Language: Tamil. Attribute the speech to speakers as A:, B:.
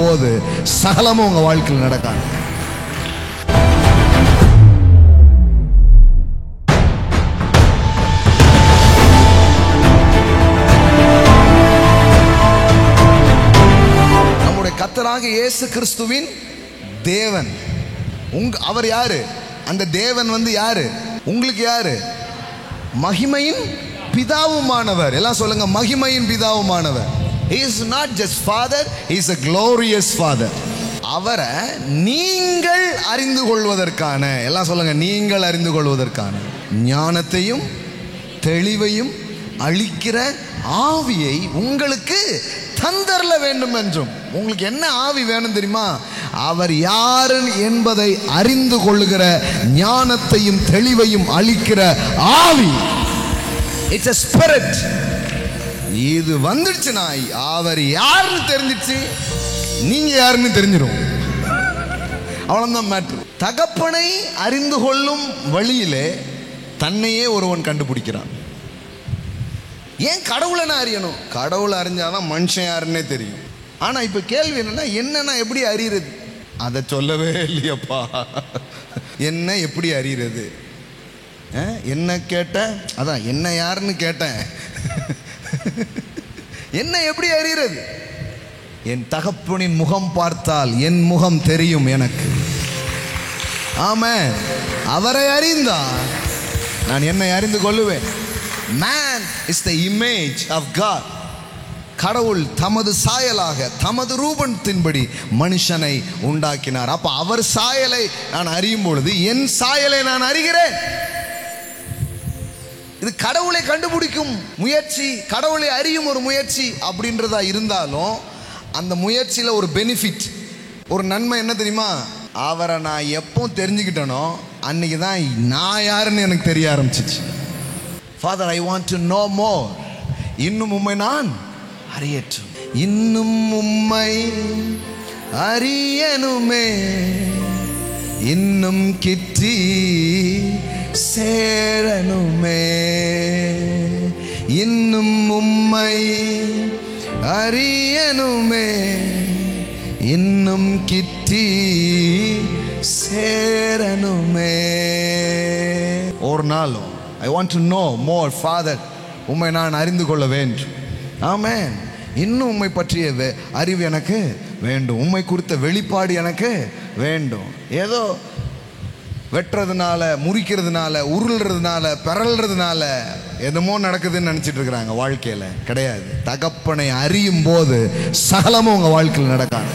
A: போது சகலமும் உங்க வாழ்க்கையில் நடக்காது. நம்முடைய கர்த்தராக இயேசு கிறிஸ்துவின் தேவன் அவர் யாரு? அந்த தேவன் யாரு? உங்களுக்கு யாரு? மகிமையின் பிதாவுமானவர். எல்லாம் சொல்லுங்க, மகிமையின் பிதாவுமானவர். He is not just father, he is a glorious father. அவரை நீங்கள் அறிந்து கொள்வதற்கான, எல்லாம் சொல்லுங்க, நீங்கள் அறிந்து கொள்வதற்கான ஞானத்தையும் தெளிவையும் அளிக்கிற ஆவியை உங்களுக்கு தந்தரல வேண்டும் என்றும். உங்களுக்கு என்ன ஆவி வேணும் தெரியுமா? அவர் யார் என்பதை அறிந்து கொள்ளுகிற ஞானத்தையும் தெளிவையும் அளிக்கிற ஆவி. It's a spirit. இது வந்துடுச்சுனா அவர் யாருன்னு தெரிஞ்சிச்சு, நீங்க யாருன்னு தெரிஞ்சிடும். அவ்வளவுதான் மேட்ரு. தகப்பனை அறிந்து கொள்ளும் வழியிலே தன்னையே ஒருவன் கண்டுபிடிக்கிறான். ஏன் கடவுளை நான் அறியணும்? கடவுளை அறிஞ்சாதான் மனுஷன் யாருன்னே தெரியும். ஆனா இப்ப கேள்வி என்னன்னா எப்படி அறியறது? அதை சொல்லவே இல்லையப்பா. என்ன எப்படி அறியறது? என்ன கேட்ட? அதான் என்ன யாருன்னு கேட்டேன். என்ன எப்படி அறியறது? என் தகப்பனின் முகம் பார்த்தால் என் முகம் தெரியும் எனக்கு. ஆமென். அவரை அறிந்தால் நான் என்னை அறிந்து கொள்ளுவேன். Man is the image of God. கடவுள் தமது சாயலாக தமது ரூபத்தின்படி மனுஷனை உண்டாக்கினார். அப்ப அவர் சாயலை நான் அறியும் பொழுது என் சாயலை நான் அறிகிறேன். இது கடவுளை கண்டுபிடிக்கும் முயற்சி, கடவுளை அறியும் ஒரு முயற்சி அப்படின்றதா இருந்தாலும் அந்த முயற்சியில் ஒரு பெனிஃபிட், ஒரு நன்மை என்ன தெரியுமா? அவரை நான் எப்போ தெரிஞ்சுக்கிட்டனோ அன்னைக்கு தான் நான் யாருன்னு எனக்கு தெரிய ஆரம்பிச்சிச்சு. Father, I want to know more. இன்னும் உம்மை நான் அறியட்டும். இன்னும் உம்மை அறியணுமே, இன்னும் கிட்டி சேரணுமே. இன்னும் உம்மை அறியணுமே, இன்னும் கிட்டி சேரணுமே. ஒரு நாளும் I want to know more, Father. உம்மை நான் அறிந்து கொள்ள வேண்டும். ஆமென். இன்னும் உம்மை பற்றிய அறிவு எனக்கு வேண்டும். உம்மை குறித்த வெளிப்பாடு எனக்கு வேண்டும். ஏதோ வெட்டுறதுனால, முறிக்கிறதுனால, உருள்றதுனால, பிறல்றதுனால என்னமோ நடக்குதுன்னு நினைச்சிட்டு இருக்கிறாங்க. வாழ்க்கையில கிடையாது. தகப்பனை அறியும் போது சகலமும் உங்க வாழ்க்கையில் நடக்காது.